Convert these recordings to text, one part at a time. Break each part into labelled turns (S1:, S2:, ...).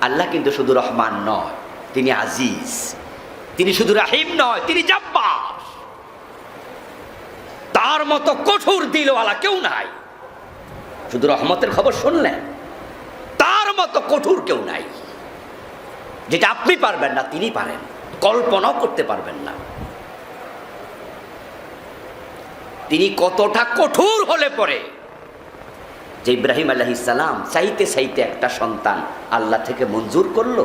S1: আল্লাহ কিন্তু শুধু রহমান নয়, তিনি আজিজ। তিনি শুধু রাহিম নয়, তিনি জব্বার। তার মতো কঠোর দিলওয়ালা কেউ নাই। শুধু রহমতের খবর শুনলেন, তার মতো কঠোর কেউ নাই। যেটা আপনি পারবেন না তিনি পারেন, কল্পনাও করতে পারবেন না। তিনি কতটা কঠোর হলে পরে যে ইব্রাহিম আলাইহিস সালাম চাইতে চাইতে একটা সন্তান আল্লাহ থেকে মঞ্জুর করলো।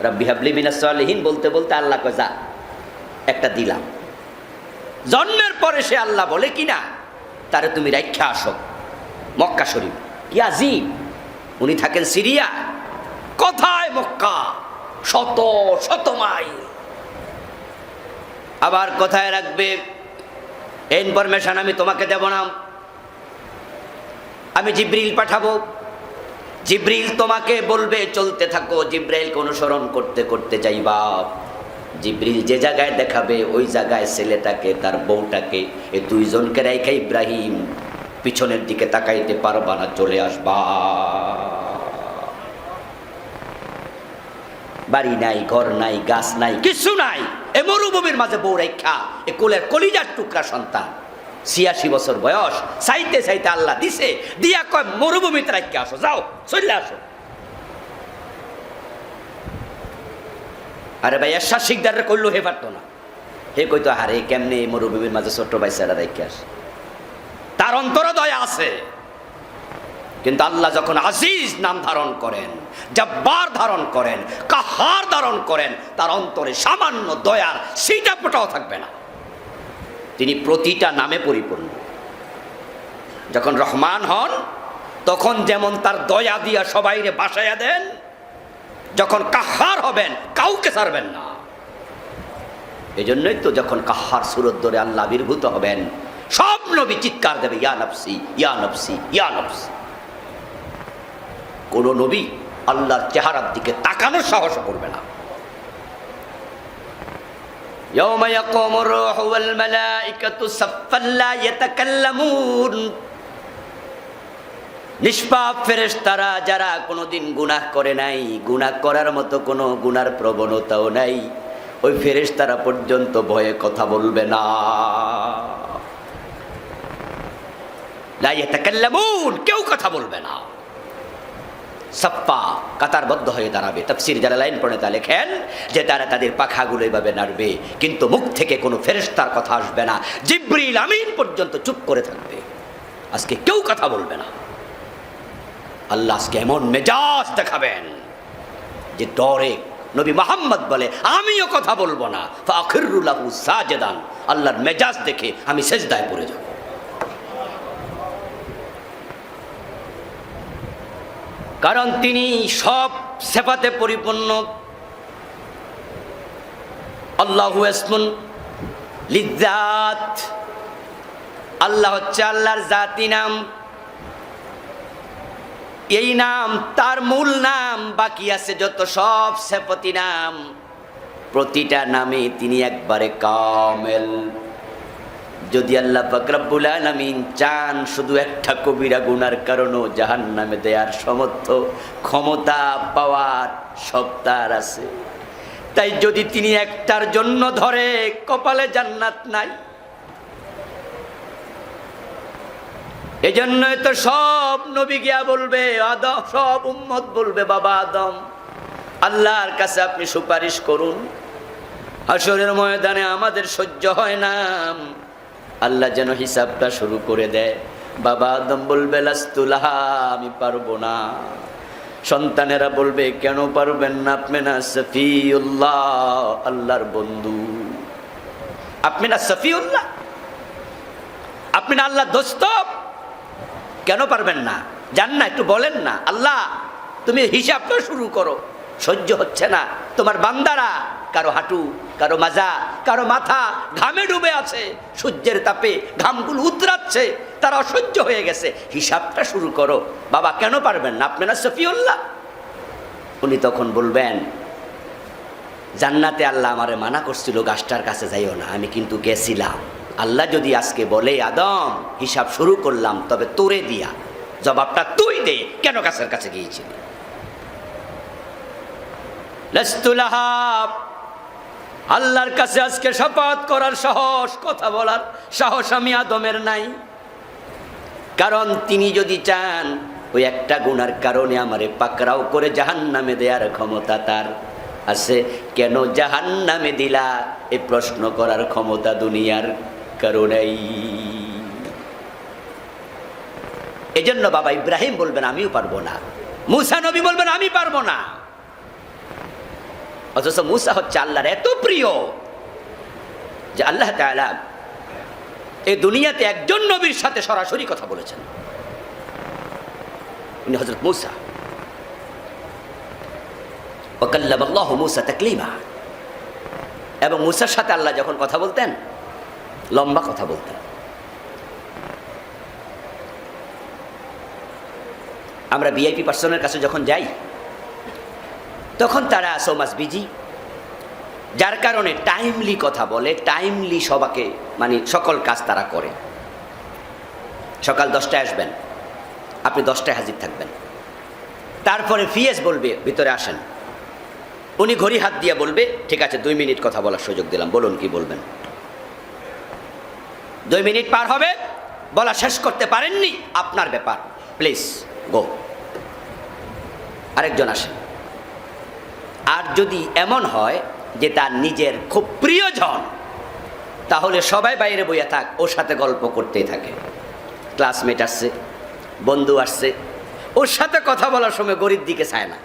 S1: রাব্বি হাবলি মিনাস সালিহিন বলতে বলতে আল্লাহ কয় যা একটা দিলাম। জন্মের পরে সে আল্লাহ বলে কিনা তারে তুমি রাইখা আসো মক্কা শরীফ। কি আজিব! উনি থাকেন সিরিয়া, কোথায় মক্কা, শত শত মাইল। আবার কোথায় রাখবে এই ইনফরমেশন আমি তোমাকে দেব না, আমি জিব্রিল পাঠাবো। জিব্রিল তোমাকে বলবে চলতে থাকো, জিব্রাইলকে অনুসরণ করতে করতে যাইবা। জিব্রিল যে জায়গায় দেখাবে ওই জায়গায় ছেলেটাকে তার বউটাকে এই দুইজনকে রেখে ইব্রাহিম পিছনের দিকে তাকাইতে পারবা না, চলে আসবা। বাড়ি নাই, ঘর নাই, গাছ নাই, কিছু নাই, এ মরুভূমির মাঝে বউ রেখা এ কোলের কলিজার টুকরা সন্তান ৮৬ বছর বয়স, চাইতে চাইতে আল্লাহ দিছে, দিয়া কয় মরুভূমিতে রাখা আসো, যাও চলে আসো। আরে ভাই এরশাদ শিকদাররা করলো হে পারতো না, হে কইতো হারে কেমনে মরুভূমির মাঝে ছোট্ট বাইসারা রেখে আসে। তার অন্তরে দয়া আছে, কিন্তু আল্লাহ যখন আজিজ নাম ধারণ করেন, জব্বার ধারণ করেন, কাহার ধারণ করেন, তার অন্তরে সামান্য দয়ার সেইটা ফোটাও থাকবে না। তিনি প্রতিটা নামে পরিপূর্ণ। যখন রহমান হন তখন যেমন তার দয়া দিয়া সবাইরে বাসায়া দেন, যখন কাহার হবেন কাউকে ছাড়বেন না। এই জন্যই তো যখন কাহার সুরত ধরে আল্লাহ আবির্ভূত হবেন সব নবী চিৎকার দেবে ইয়া নফসি ইয়া নফসি ইয়া নফসি। কোন নবী আল্লাহর চেহারার দিকে তাকানোর সাহস করবে না। ইয়াউমা ইয়াকুমুর রূহু ওয়াল মালাইকাতু সাফফান লা ইয়াতাকাল্লামুন। নিষ্পাপ ফেরেশতারা যারা কোনোদিন গুনাহ করে নাই, গুনাহ করার মতো কোনো গুনার প্রবণতাও নাই, ওই ফেরেশতারা পর্যন্ত ভয়ে কথা বলবে না। লা ইয়াতাকাল্লামুন, কেউ কথা বলবে না। সাপ্পা কাতারবদ্ধ হয়ে দাঁড়াবে। তাফসীর জালালাইন প্রণেতা লেখেন যে তারা তাদের পাখাগুলো এভাবে নাড়বে, কিন্তু মুখ থেকে কোনো ফেরেশতার কথা আসবে না। জিবরিল আমিন পর্যন্ত চুপ করে থাকবে। আজকে কেউ কথা বলবে না। আল্লাহ আজকে এমন মেজাজ দেখাবেন যে ডরে নবী মুহাম্মদ বলে আমিও কথা বলবো না, ফাখিরু লাহু সাজিদান। আল্লাহর মেজাজ দেখে আমি সেজদায় পড়ে যাব। কারণ তিনি সব সিফাতে পরিপূর্ণ। আল্লাহু ইসমুন লিজ্জাত, আল্লাহ হচ্ছে আল্লাহর জাতি নাম। এই নাম তার মূল নাম, বাকি আছে যত সব সিফাতি নাম, প্রতিটা নামে তিনি একবারে কামেল। যদি আল্লাহ পাক রব্বুল আলামিন চান শুধু একটা কবিরা গুনার কারণেও জাহান্নামে দেয়ার সমর্থ ক্ষমতা পাওয়ার সব তার আছে। তাই যদি তিনি একটার জন্য ধরে কপালে জান্নাত নাই। এজন্যই তো সব নবী গিয়া বলবে, আদম সব উম্মত বলবে বাবা আদম আল্লাহর কাছে আপনি সুপারিশ করুন, হাসরের ময়দানে আমাদের সহ্য হয় না, আল্লাহ যেন হিসাবটা শুরু করে দেয়। বাবা আদম বলবে লাস্তুলাহা, আমি পারবো না। সন্তানেরা বলবে কেন পারবেন না, আপনি না সফিউল্লাহ, আল্লাহর বন্ধু, আপনি না সফিউল্লাহ, আপনি না আল্লাহ দোস্ত, কেন পারবেন না? জান না, একটু বলেন না। আল্লাহ তুমি হিসাবটা শুরু করো, সহ্য হচ্ছে না। তোমার বান্দারা কারো হাঁটু, কারো মাজা, কারো মাথা ঘামে ডুবে আছে, সূর্যের তাপে ঘামগুলো উতরাচ্ছে, তারা অসহ্য হয়ে গেছে, হিসাবটা শুরু করো। বাবা কেন পারবেন না, আপনি না সফিউল্লাহ? উনি তখন বলবেন জান্নাতে আল্লাহ আমারে মানা করছিল গাছটার কাছে যাইও না, আমি কিন্তু গেছিলাম। আল্লাহ যদি আজকে বলে আদম হিসাব শুরু করলাম, তবে তোরে দিয়া জবাবটা তুই দে, কেন গাছের কাছে গিয়েছিলি? লাস্তু লাহা, আল্লাহর কাছে আজকে শপথ করার সাহস, কথা বলার সাহস আমি আদমের নাই। কারণ তিনি যদি চান ওই একটা গুনার কারণে আমারে পাকড়াও করে জাহান্নামে দেওয়ার ক্ষমতা তার আছে। কেন জাহান্নামে দিলা এই প্রশ্ন করার ক্ষমতা দুনিয়ার কারণেই। এজন্য বাবা ইব্রাহিম বলবেন আমিও পারবো না, মুসা নবী বলবেন আমি পারবো না। অথচ মুসা হচ্ছে আল্লাহর এত প্রিয় যে আল্লাহ তাআলা এই দুনিয়াতে একজন নবীর সাথে সরাসরি কথা বলেছেন, উনি হযরত মুসা। ওয়াকাল্লাম আল্লাহু মুসা তাকলিমা। এবং মুসার সাথে আল্লাহ যখন কথা বলতেন লম্বা কথা বলতেন। আমরা ভিআইপি পার্সনের কাছে যখন যাই তখন তারা সো মাচ বিজি, যার কারণে টাইমলি কথা বলে, টাইমলি সবাকে মানে সকল কাজ তারা করে। সকাল 10টায় আসবেন, আপনি 10টায় হাজির থাকবেন। তারপরে ফিএস বলবে ভিতরে আসেন, উনি ঘড়ি হাত দিয়ে বলবে ঠিক আছে 2 মিনিট কথা বলার সুযোগ দিলাম, বলুন কি বলবেন। 2 মিনিট পার হবে, বলা শেষ করতে পারেননি আপনার ব্যাপার, প্লিজ গো, আরেকজন আসেন। আর যদি এমন হয় যে তার নিজের খুব প্রিয়জন, তাহলে সবাই বাইরে বইয়া থাক, ওর সাথে গল্প করতেই থাকে। ক্লাসমেট আসছে, বন্ধু আসছে, ওর সাথে কথা বলার সময় গরিব দিকে চায় না।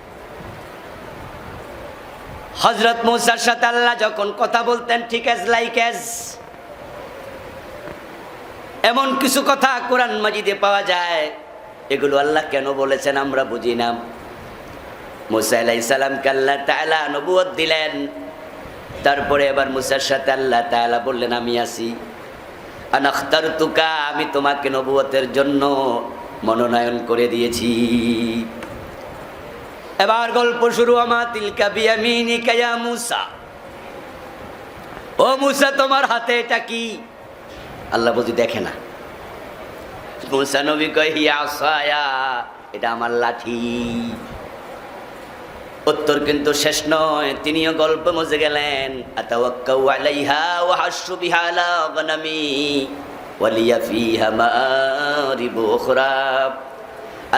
S1: হযরত মুসার সাথে আল্লাহ যখন কথা বলতেন ঠিক অ্যাজ লাইক অ্যাজ, এমন কিছু কথা কোরআন মাজিদে পাওয়া যায়, এগুলো আল্লাহ কেন বলেছেন আমরা বুঝি না। মুসা আলাইহিস সালামকে আল্লাহ তাআলা নবুয়ত দিলেন, তারপরে এবার মুসার সাথে আল্লাহ তাআলা বললেন আমি আছি, আনা আখতারতুকা, আমি তোমাকে নবুয়তের জন্য মনোনয়ন করে দিয়েছি। এবার গল্প শুরু। আমা তিলকা বিয়ামিনিকা ইয়া মুসা, ও মুসা তোমার হাতে এটা কি? আল্লাহ বুঝি দেখে না। মুসা নবী কয় হিয়া আসায়া, এটা আমার লাঠি। উত্তর কিন্তু শেষ নয়, তিনিও গল্প মজে গেলেন। আতাওয়াক্কাউ আলাইহা ওয়া হাশু বিহা আলা গনামি ওয়া লিয়া ফিহা মারিবু উখরা।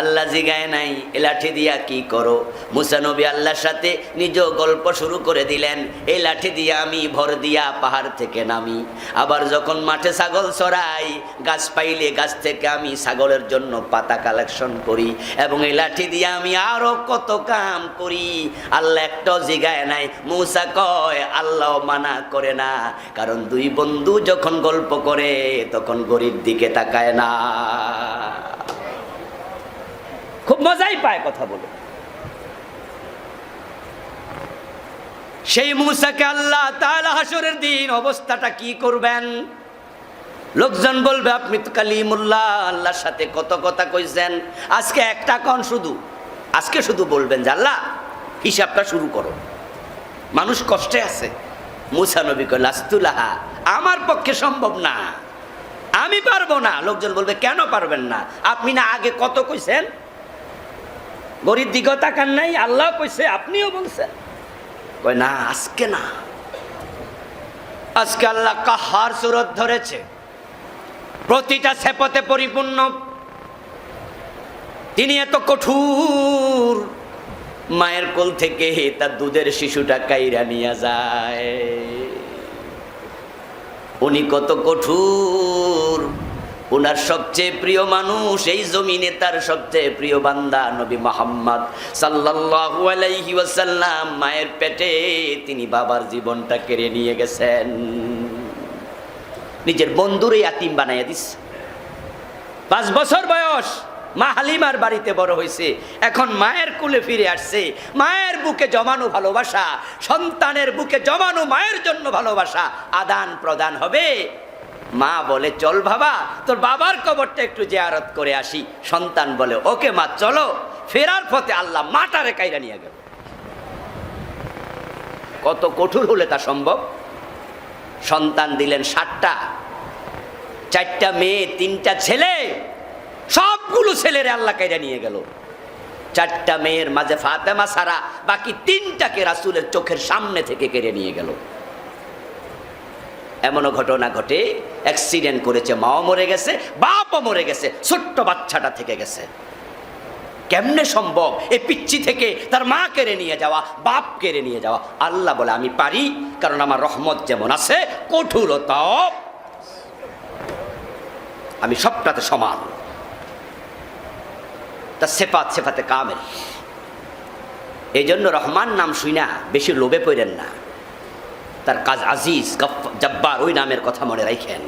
S1: আল্লাহ জিগায় নাই এ লাঠি দিয়া কি করো। মুসা নবী আল্লাহর সাথে নিজ গল্প শুরু করে দিলেন, এই লাঠি দিয়া আমি ভর দিয়া পাহাড় থেকে নামি, আবার যখন মাঠে ছাগল চড়াই, গাছ পাইলে গাছ থেকে আমি ছাগলের জন্য পাতা কালেকশন করি, এবং এই লাঠি দিয়া আমি আরো কত কাম করি। আল্লাহ একটাও জিগায় নাই। মুসা কয় আল্লাহ মানা করে না, কারণ দুই বন্ধু যখন গল্প করে তখন গরিব দিকে তাকায় না, খুব মজাই পায় কথা বলে। সেই মুসাকে আল্লাহ তাআলা হাসরের দিন অবস্থাটা কি করবেন? লোকজন বলবে আপনি তো কালিমুল্লাহ, আল্লাহর সাথে কত কথা কইছেন, আজকে একটা কোন শুধু, আজকে শুধু বলবেন যে আল্লাহ হিসাবটা শুরু করো, মানুষ কষ্টে আছে। মুসা নবী কয় লাস্তু লাহা, আমার পক্ষে সম্ভব না, আমি পারবো না। লোকজন বলবে কেন পারবেন না? আপনি না আগে কত কইছেন, গরিব দিকে তাকান নাই, আল্লাহ কইছে আপনিও বলছেন। কয় না আজকে না, আজকে আল্লাহ কাহার সুরত ধরেছে, প্রতিটা সেপতে পরিপূর্ণ। তিনি এত কঠোর, মায়ের কোল থেকে তার দুধের শিশুটা কাইরা নিয়ে যায়। উনি কত কঠোর, ওনার সবচেয়ে প্রিয় মানুষ এই জমিনে, তার সবচেয়ে প্রিয় বান্দা নবী মুহাম্মদ সাল্লাল্লাহু আলাইহি ওয়াসাল্লাম, মায়ের পেটে তিনি বাবার জীবনটা কেড়ে নিয়ে গেছেন, নিজের বন্ধুরে ইয়াতিম বানাইয়া দিছে। 5 বছর বয়স, মা হালিমার বাড়িতে বড় হয়েছে, এখন মায়ের কুলে ফিরে আসছে। মায়ের বুকে জমানো ভালোবাসা, সন্তানের বুকে জমানো মায়ের জন্য ভালোবাসা আদান প্রদান হবে। মা বলে চল বাবা, তোর বাবার কবরটা একটু জিয়ারত করে আসি। সন্তান বলে ওকে মা চলো। ফেরার পথে আল্লাহ মাটারে কাইরা নিয়ে গেল। কত কঠোর হলে তা সম্ভব? সন্তান দিলেন 7টা, 4টা মেয়ে 3টা ছেলে, সবগুলো ছেলেরে আল্লাহ কাইরা নিয়ে গেল। 4টা মেয়ের মাঝে ফাতেমা ছাড়া বাকি 3টাকে রাসূলের চোখের সামনে থেকে কেড়ে নিয়ে গেল। এমনও ঘটনা ঘটে, অ্যাক্সিডেন্ট করেছে, মাও মরে গেছে, বাপও মরে গেছে, ছোট্ট বাচ্চাটা থেকে গেছে। কেমনে সম্ভব এই পিচ্চি থেকে তার মা কেড়ে নিয়ে যাওয়া, বাপ কেড়ে নিয়ে যাওয়া? আল্লাহ বলে আমি পারি, কারণ আমার রহমত যেমন আছে কঠোরতাও আমি সবটাতে সমান। তা সেফাতে কামেল। এই জন্য রহমান নাম শুই না বেশি লোভে পড়েন না, তার কাজ আজিজ জব্বার, ওই নামের কথা মনে রাখেন।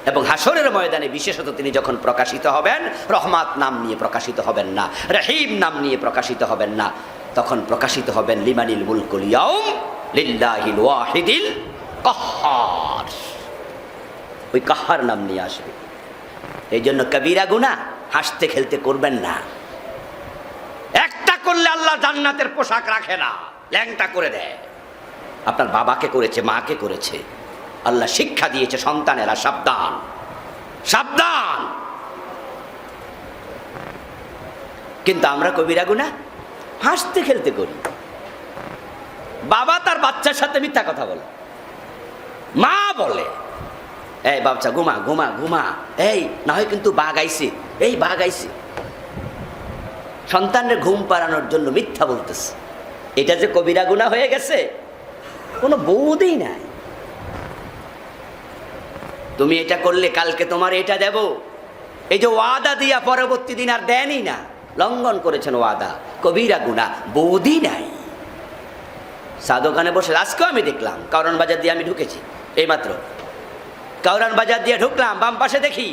S1: এবং হাসরের ময়দানে বিশেষত তিনি যখন প্রকাশিত হবেন, রহমাত নাম নিয়ে প্রকাশিত হবেন না, রহিম নাম নিয়ে প্রকাশিত হবেন না, তখন প্রকাশিত হবেন লিমানিল মুলকুল ইয়াউম লিল্লাহিল ওয়াহিদিল কাহ্হার। ওই কাহ্হার নাম নিয়ে আসবে। এই জন্য কবিরা গুনাহ হাসতে খেলতে করবেন না। একটা করলে আল্লাহ জান্নাতের পোশাক রাখে না, ল্যাংটা করে দেয়। আপনার বাবাকে করেছে, মাকে করেছে, আল্লাহ শিক্ষা দিয়েছে সন্তানেরা সাবধান সাবধান। কিন্তু আমরা কবিরা গুনাহ হাসতে খেলতে করি। বাবা তার বাচ্চার সাথে মিথ্যা কথা বলে, মা বলে এই বাচ্চা ঘুমা ঘুমা ঘুমা, এই না হয় কিন্তু বাঘ আইছে, এই বাঘ আইছে। সন্তানের ঘুম পাড়ানোর জন্য মিথ্যা বলতেছে। এটা যে কবিরা গুনাহ হয়ে গেছে, কোনো বোধই নাই। তুমি এটা করলে কালকে তোমার এটা দেব, এই যে ওয়াদা দিয়া পরবর্তী দিন আর দেনই না, লঙ্ঘন করেছেন ওয়াদা, কবিরা গুনাহ, বোধই নাই। চা দোকানে বসে আজকেও আমি দেখলাম, কারণ বাজার দিয়ে আমি ঢুকেছি এইমাত্র, কাউরান বাজার দিয়ে ঢুকলাম, বাম পাশে দেখি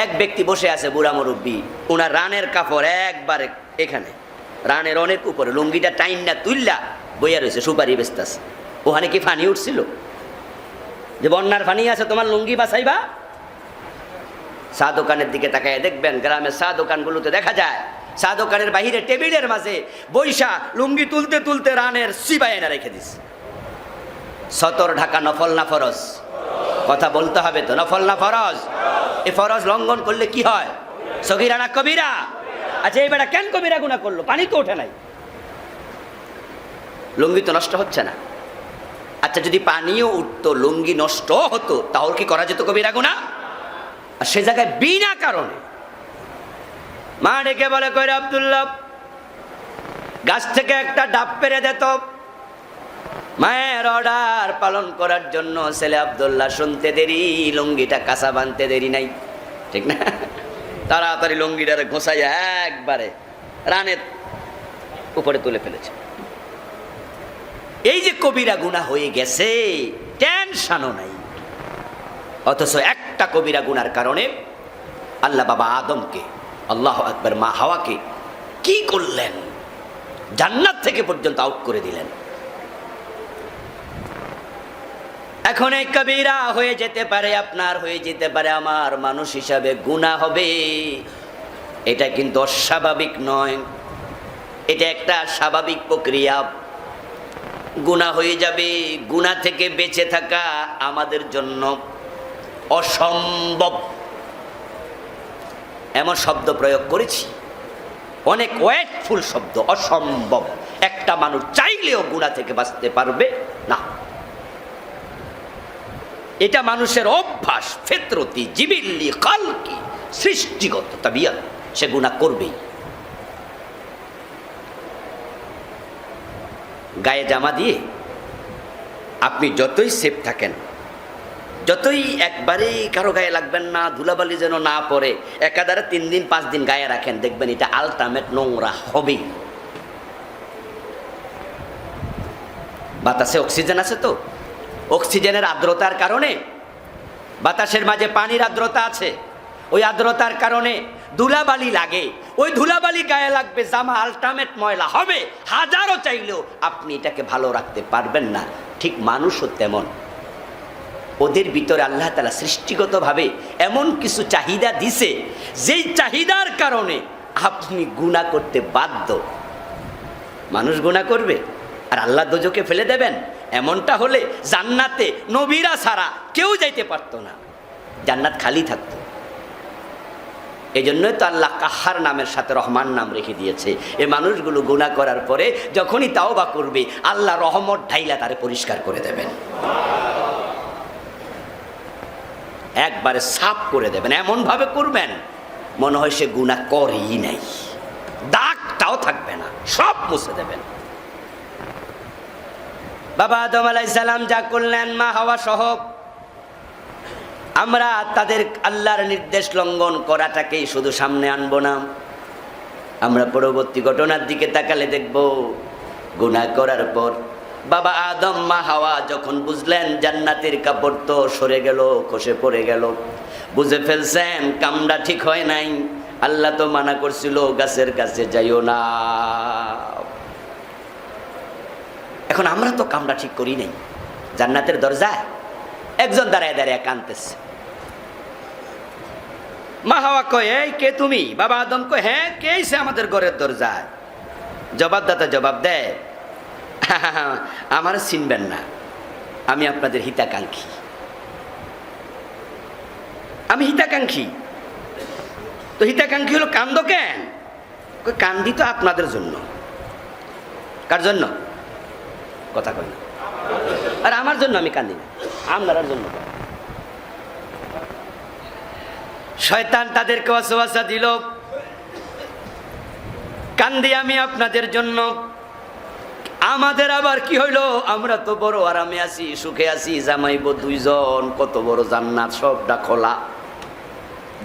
S1: এক ব্যক্তি বসে আছে, বুড়া মুরব্বী, ওনার রানের কাপড় একবারে এখানে রানের অনেক উপরে, লুঙ্গিটা টাইন না তুললা বইয়া রয়েছে, সুপারি বেচতেছে। ওখানে কি ফানি উঠছিল যে বন্যার ফানি আছে তোমার লুঙ্গি বাছাইবা? চা দোকানের দিকে তাকায় দেখবেন, গ্রামের চা দোকানগুলোতে দেখা যায় চা দোকানের বাহিরে টেবিলের মাঝে বৈশা লুঙ্গি তুলতে তুলতে রানের সিবাই এনে রেখে দিস। সতর ঢাকা নফল না ফরজ? কথা বলতে হবে তো, নফল না ফরজ? এই ফরজ লঙ্ঘন করলে কি হয়? সগীরা না কবিরা? আচ্ছা এই বেটা কেন কবিরা গুনাহ করলো? পানি তো ওঠে নাই, লুঙ্গি তো নষ্ট হচ্ছে না। আচ্ছা যদি পানিও উঠতো, লুঙ্গি নষ্ট হতো, তাহলে কি করা যেত কবিরা গুনাহ? আর সে জায়গায় বিনা কারণে মা ডেকে বলে, কইরে আব্দুল্লাহ গাছ থেকে একটা ডাব পেরে দিত। মায়ের অর্ডার পালন করার জন্য ছেলে আব্দুল্লাহ শুনতে দেরি, লুঙ্গিটা কাঁচা বানতে দেরি নাই, ঠিক না? তাড়াতাড়ি লুঙ্গিটারে ঘোষাইয়া একবারে রানের উপরে তুলে ফেলেছে। এই যে কবিরা গুনাহ হয়ে গেছে, টেনশনও নাই। অথচ একটা কবিরা গুনার কারণে আল্লাহ বাবা আদমকে, আল্লাহু আকবার, মা হাওয়াকে কি করলেন? জান্নাত থেকে পর্যন্ত আউট করে দিলেন। এখন এই কবিরা হয়ে যেতে পারে আপনার, হয়ে যেতে পারে আমার, মানুষ হিসাবে গুনাহ হবে। এটা কিন্তু অস্বাভাবিক নয়, এটা একটা স্বাভাবিক প্রক্রিয়া। গুনাহ হয়ে যাবে, গুনাহ থেকে বেঁচে থাকা আমাদের জন্য অসম্ভব। এমন শব্দ প্রয়োগ করেছি, অনেক ওয়েটফুল শব্দ, অসম্ভব। একটা মানুষ চাইলেও গুনাহ থেকে বাঁচতে পারবে না। এটা মানুষের অভ্যাস, ফিতরতি, জিবিল্লি, খালকি, সৃষ্টিগত তাবিয়াত, সে গুনাহ করবেই। গায়ে জামা দিয়ে আপনি যতই সেফ থাকেন, যতই একবারেই কারো গায়ে লাগবেন না, ধুলাবালি যেন না পড়ে, একাধারে 3 দিন 5 দিন গায়ে রাখেন, দেখবেন এটা আলটিমেট নোংরা হবেই। বাতাসে অক্সিজেন আছে তো, অক্সিজেনের আর্দ্রতার কারণে, বাতাসের মাঝে পানির আর্দ্রতা আছে, ওই আর্দ্রতার কারণে ধুলাবালি লাগে, ওই ধুলাবালি গায়ে লাগবে, জামা আলটিমেট ময়লা হবে। হাজারও চাইলেও আপনি এটাকে ভালো রাখতে পারবেন না। ঠিক মানুষও তেমন, ওদের ভিতরে আল্লাহ তাআলা সৃষ্টিগতভাবে এমন কিছু চাহিদা দিছে, যেই চাহিদার কারণে আপনি গুনাহ করতে বাধ্য। মানুষ গুনাহ করবে আর আল্লাহ দোজখে ফেলে দেবেন? এমনটা হলে জান্নাতে নবীরা ছাড়া কেউ যাইতে পারতো না, জান্নাত খালি থাকতো। এই জন্যই তো আল্লাহ কাহার নামের সাথে রহমান নাম রেখে দিয়েছে। এই মানুষগুলো গুনাহ করার পরে যখনই তাওবা করবে আল্লাহ রহমত ঢাইলা তারে পরিষ্কার করে দেবেন, একবারে সাফ করে দেবেন, এমন ভাবে করবেন মনে হয় সে গুনাহ করেই নাই, দাগটাও থাকবে না, সব মুছে দেবেন। বাবা আদম আলাইহিস সালাম যা করলেন, মা হাওয়া সহ, আমরা তাদের আল্লাহর নির্দেশ লঙ্ঘন করাটাকেই শুধু সামনে আনবো না, আমরা পরবর্তী ঘটনার দিকে তাকালে দেখব গুনাহ করার পর বাবা আদম মা হাওয়া যখন বুঝলেন জান্নাতের কাপড় তো সরে গেল, খসে পড়ে গেল, বুঝে ফেলছেন কামটা ঠিক হয় নাই, আল্লাহ তো মানা করছিল গাছের কাছে যাইও না। এখন আমরা তো কামটা ঠিক করি নাই, জান্নাতের দরজায় একজন দাঁড়ায় দাঁড়ায় কাঁদতেছে। মা হাওয়া কয়, এই কে তুমি? বাবা আদম কয়, হ্যাঁ কে এসে আমাদের ঘরের দরজায়? জবাবদাতা জবাব দেয়, আমার চিনবেন না, আমি আপনাদের হিতাকাঙ্ক্ষী, আমি হিতাকাঙ্ক্ষী। তো হিতাকাঙ্ক্ষী হলো কান্দো কেন? কান্দি তো আপনাদের জন্য। কার জন্য? কথা কয় না। আর আমার জন্য আমি কান্দি না, আপনার জন্য। শয়তান তাদেরকে ওয়াসওয়াসা দিল, কান্দি আমি আপনাদের জন্য। আমাদের আবার কি হইলো? আমরা তো বড় আরামে আছি, সুখে আছি, জামাইব দুইজন, কত বড় জান্নাত, সবটা খোলা,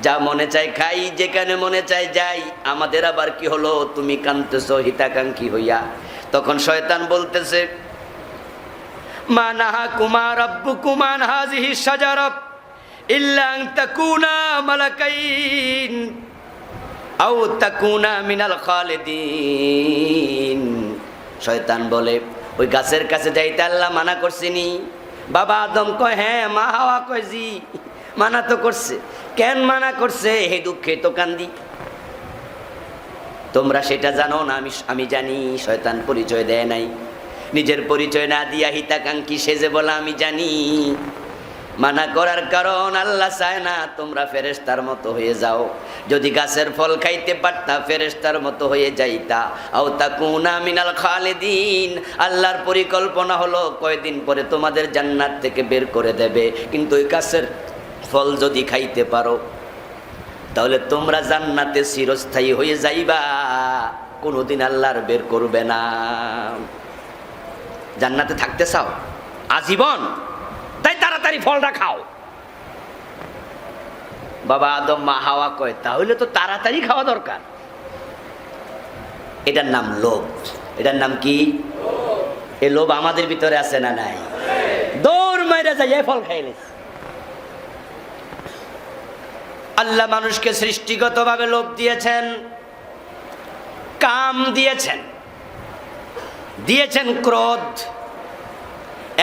S1: যা মনে চাই খাই, যেখানে মনে চাই যাই। আমাদের আবার কি হলো? তুমি কাঁদতেছো হিতাকাঙ্ক্ষী হইয়া। তখন শয়তান বলতেছে, মা নাহাকুমা রাব্বুকুমা আন হাযিহি শাজারা ইল্লা আন তাকুনা মালাকাইন আও তাকুনা মিনাল খালিদিন। শয়তান বলে, ওই গাছের কাছে যাইতে আল্লাহ মানা করছিনি? বাবা আদম কয়, হ্যাঁ। মা হাওয়া কয়, জি মানা তো করছে। কেন মানা করছে? হে দুঃখে তো কান্দি। তোমরা সেটা জানো না, আমি জানি। শয়তান পরিচয় দেয় নাই, নিজের পরিচয় না দিয়া হিতাকাঙ্ক্ষী সেজে বলা আমি জানি। মানা করার কারণ আল্লাহ চায় না তোমরা ফেরেশতার মতো হয়ে যাও। যদি গাছের ফল খাইতে পারতা ফেরেশতার মতো হয়ে যাইতা। আও তাকুনা মিনাল খালিদিন, আল্লাহর পরিকল্পনা হলো কয়দিন পরে তোমাদের জান্নাত থেকে বের করে দেবে, কিন্তু ওই গাছের ফল যদি খাইতে পারো তাহলে তোমরা জান্নাতে চিরস্থায়ী হয়ে যাইবা, কোনোদিন আল্লাহর বের করবে না। জান্নাতে থাকতে চাও আজীবন? তাই তাড়াতাড়ি ফলটা খাও। বাবা আদম মা হাওয়া কয়, তাহলে তো তাড়াতাড়ি খাওয়া দরকার। এটার নাম লোভ। এটার নাম কি? এই লোভ আমাদের ভিতরে আছে না নাই? দৌড় মাইরা যাই ফল খাইলে। আল্লাহ মানুষকে সৃষ্টিগতভাবে লোভ দিয়েছেন, কাম দিয়েছেন, দিয়েছেন ক্রোধ,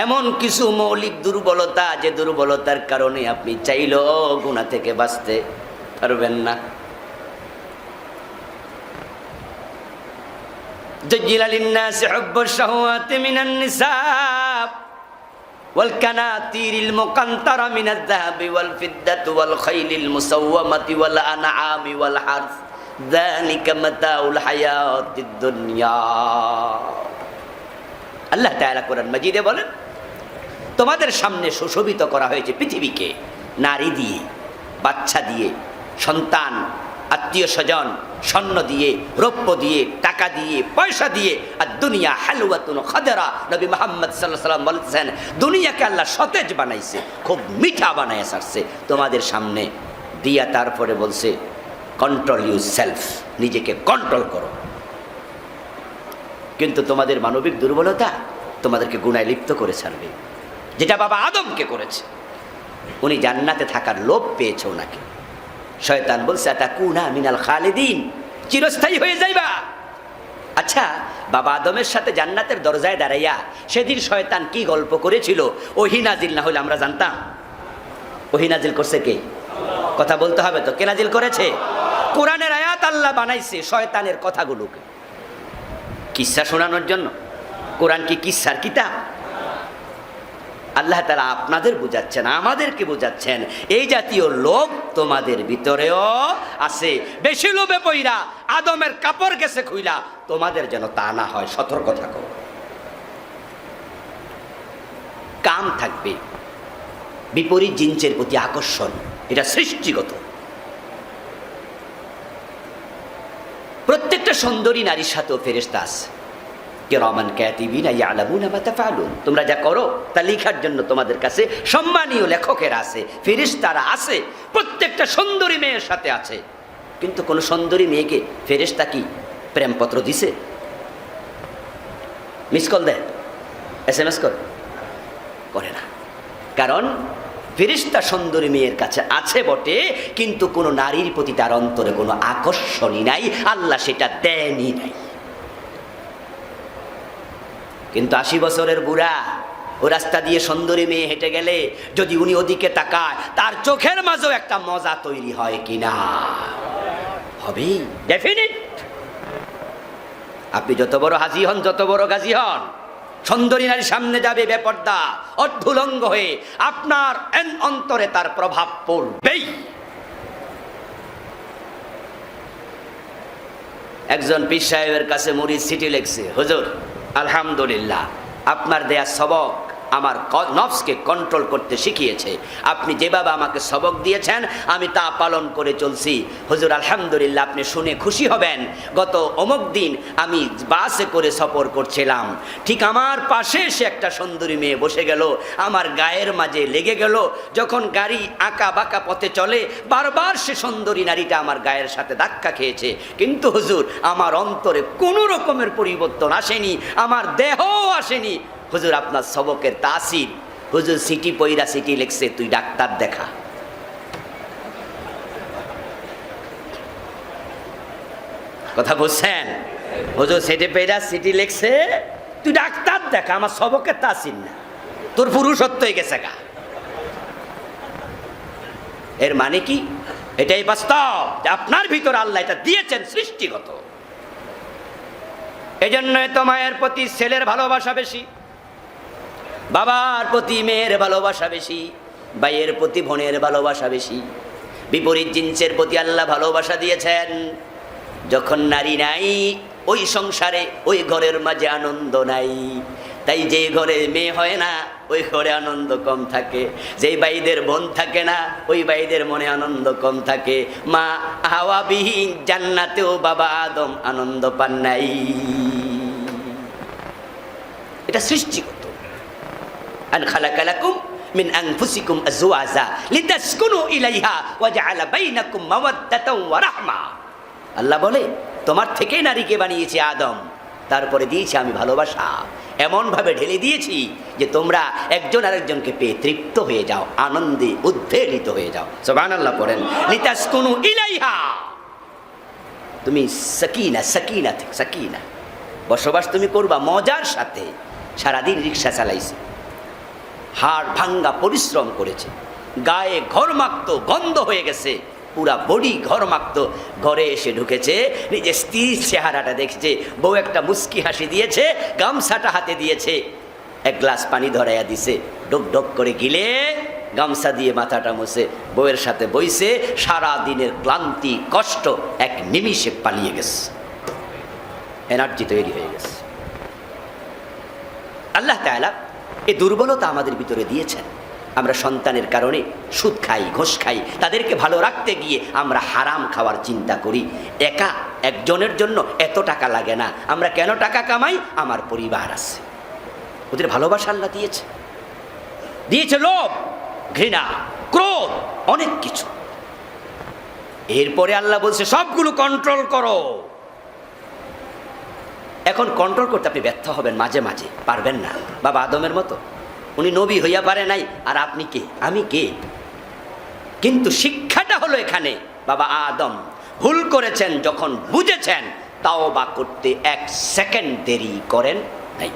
S1: এমন কিছু মৌলিক দুর্বলতা যে দুর্বলতার কারণে আপনি চাইলেও গুনাহ থেকে বাঁচতে পারবেন না। زُيِّنَ لِلنَّاسِ حُبُّ الشَّهَوَاتِ مِنَ النِّسَاءِ وَالْقَنَاطِيرِ الْمُقَنطَرَةِ مِنَ الذَّهَبِ وَالْفِضَّةِ وَالْخَيْلِ الْمُسَوَّمَةِ وَالْأَنْعَامِ وَالْحَرْثِ ذَلِكَ مَتَاعُ الْحَيَاةِ الدُّنْيَا। আল্লাহ তাআলা কোরআন মাজিদে বলেন, তোমাদের সামনে সুশোভিত করা হয়েছে পৃথিবীকে নারী দিয়ে, বাচ্চা দিয়ে, সন্তান, আত্মীয় স্বজন, স্বর্ণ দিয়ে, রৌপ্য দিয়ে, টাকা দিয়ে, পয়সা দিয়ে। আর দুনিয়া হালওয়াতুন খাদরা, নবী মুহাম্মদ সাল্লাল্লাহু আলাইহি ওয়াসাল্লাম বলেছেন দুনিয়াকে আল্লাহ সতেজ বানাইছে, খুব মিঠা বানায় ছাড়ছে তোমাদের সামনে দিয়া। তারপরে বলছে কন্ট্রোল ইউ সেলফ, নিজেকে কন্ট্রোল করো। কিন্তু তোমাদের মানবিক দুর্বলতা তোমাদেরকে গুনাহে লিপ্ত করে ছাড়বে, যেটা বাবা আদমকে করেছে। উনি জান্নাতে থাকার লোভ পেয়েছে ওনাকে। শয়তান বলছে তাকুনা মিনাল খালিদিন, চিরস্থায়ী হয়ে যাইবা। আচ্ছা, বাবা আদমের সাথে জান্নাতের দরজায় দাঁড়াইয়া সেদিন শয়তান কি গল্প করেছিল? ওহী নাজিল না হলে আমরা জানতাম? ওহী নাজিল করছে কে? কথা বলতে হবে তো। কে নাজিল করেছে? কোরআনের আয়াত আল্লাহ বানাইছে শয়তানের কথাগুলোকে কিসসা শোনানোর জন্য। কোরআন কি কিসসার কিতাব? আল্লাহ তাআলা আপনাদের বুঝাচ্ছেন, আমাদেরকে বুঝাচ্ছেন, এই জাতীয় লোক তোমাদের ভিতরেও আছে। বেশি লোভে পইরা আদমের কাপড় গেছে খুইলা, তোমাদের যেন তা না হয়, সতর্ক থাকো। কাম থাকবে, বিপরীত জিনসের প্রতি আকর্ষণ, এটা সৃষ্টিগত। প্রত্যেকটা সুন্দরী নারীর সাথেও ফেরেশতা আছে, কিরামান কাতিবিনা ইয়ালামুনা মা তাফআলুন। তোমরা যা করো তা লেখার জন্য তোমাদের কাছে সম্মানীয় লেখকেরা আছে, ফেরেশতারা আছে, প্রত্যেকটা সুন্দরী মেয়ের সাথে আছে। কিন্তু কোন সুন্দরী মেয়েকে ফেরেশতা কি প্রেমপত্র দিছে? মিস কল দেয়, SMS করে না। কারণ ফেরেশতা সুন্দরী মেয়ের কাছে আছে বটে, কিন্তু কোনো নারীর প্রতি তার অন্তরে কোনো আকর্ষণই নাই, আল্লাহ সেটা দেনই নাই। কিন্তু 80 বছরের বুড়া ও রাস্তা দিয়ে সুন্দরী মেয়ে হেঁটে গেলে যদি উনি ওদিকে তাকায়, তার চোখের মাঝেও একটা মজা তৈরি হয় কিনা? হবে, ডেফিনিট। আপনি যত বড় হাজি হন, যত বড় গাজী হন, সুন্দরী নারীর সামনে যাবে বেপর্দা অর্ধুলঙ্গ হয়ে, আপনার অন্তরে তার প্রভাব পড়বেই। একজন পীর সাহেবের কাছে মুরিদ চিঠি লিখছে, হুজুর আলহামদুলিল্লাহ, আপনার দেয়া সবক আমার নফসকে কন্ট্রোল করতে শিখিয়েছে। আপনি যেভাবে আমাকে সবক দিয়েছেন আমি তা পালন করে চলছি। হুজুর আলহামদুলিল্লাহ, আপনি শুনে খুশি হবেন, গত অমুক দিন আমি বাসে করে সফর করছিলাম, ঠিক আমার পাশে এসে একটা সুন্দরী মেয়ে বসে গেল, আমার গায়ের মাঝে লেগে গেল। যখন গাড়ি আঁকা বাঁকা পথে চলে, বারবার সে সুন্দরী নারীটা আমার গায়ের সাথে ধাক্কা খেয়েছে, কিন্তু হুজুর আমার অন্তরে কোনো রকমের পরিবর্তন আসেনি, আমার দেহও আসেনি। হুজুর আপনার সবকের তাসির। হুজুর সিটি পইরা সিটি লিখছে, তুই ডাক্তার দেখা। কথা বুঝছেন? হুজুর সিটি পইরা সিটি লিখছে, তুই ডাক্তার দেখা, আমার সবকের তাসির না, তোর পুরুষত্ব হয়ে গেছে গা। এর মানে কি? এটাই বাস্তব যে আপনার ভিতরে আল্লাহ এটা দিয়েছেন সৃষ্টিগত। এজন্য তো মায়ের প্রতি ছেলের ভালোবাসা বেশি, বাবার প্রতি মেয়ের ভালোবাসা বেশি, ভাইয়ের প্রতি বোনের ভালোবাসা বেশি। বিপরীত জিনসের প্রতি আল্লাহ ভালোবাসা দিয়েছেন। যখন নারী নাই, ওই সংসারে ওই ঘরের মাঝে আনন্দ নাই। তাই যে ঘরে মেয়ে হয় না, ওই ঘরে আনন্দ কম থাকে। যেই ভাইদের বোন থাকে না, ওই ভাইদের মনে আনন্দ কম থাকে। মা হাওয়া বিহীন জান্নাতেও বাবা আদম আনন্দ পান নাই। এটা সৃষ্টিগত। আন খালাকা লাকুম মিন আনফুসিকুম আজওয়াজা লিতাসকুনু ইলাইহা ওয়া জাআলা বাইনাকুম মাওয়াদ্দাতাও ওয়া রাহমা। আল্লাহ বলে, তোমার থেকেই নারীকে বানিয়েছি আদম, তারপরে দিয়েছি আমি ভালোবাসা, এমন ভাবে ঢেলে দিয়েছি যে তোমরা একজন আরেকজনকে পেয়ে তৃপ্ত হয়ে যাও, আনন্দে উদ্বেলিত হয়ে যাও। সুবহানাল্লাহ পড়েন। লিতাসকুনু ইলাইহা, তুমি সাকিনা সাকিনা থেকে সাকিনা বসবাস তুমি করবা মজার সাথে। সারাদিন রিক্সা চালাইছে, হাড় ভাঙ্গা পরিশ্রম করেছে, গায়ে ঘরমাক্ত গন্ধ হয়ে গেছে, পুরা বডি ঘরমাক্ত। ঘরে এসে ঢুকেছে, নিজের স্ত্রীর চেহারাটা দেখছে, বউ একটা মুস্কি হাসি দিয়েছে, গামছাটা হাতে দিয়েছে, এক গ্লাস পানি ধরাইয়া দিছে, ডক ডক করে গিলে গামছা দিয়ে মাথাটা মুছে বউয়ের সাথে বইছে। সারা দিনের ক্লান্তি কষ্ট এক নিমিষে পালিয়ে গেছে, এনার্জি তৈরি হয়ে গেছে। আল্লাহ তাআলা এই দুর্বলতা আমাদের ভিতরে দিয়েছেন। আমরা সন্তানের কারণে সুদ খাই, ঘুষ খাই, তাদেরকে ভালো রাখতে গিয়ে আমরা হারাম খাওয়ার চিন্তা করি। একা একজনের জন্য এত টাকা লাগে না, আমরা কেন টাকা কামাই? আমার পরিবার আছে, ওদের ভালোবাসা আল্লাহ দিয়েছে, দিয়েছে লোভ, ঘৃণা, ক্রোধ, অনেক কিছু। এরপরে আল্লাহ বলছে সবগুলো কন্ট্রোল করো। এখন কন্ট্রোল করতে আপনি ব্যর্থ হবেন, মাঝে মাঝে পারবেন না। বাবা আদমের মতো, উনি নবী হইয়া পারে নাই, আর আপনি কে? আমি কে? কিন্তু শিক্ষাটা হলো এখানে, বাবা আদম ভুল করেছেন, যখন বুঝেছেন তাওবা করতে 1 সেকেন্ড দেরি করেন নাই।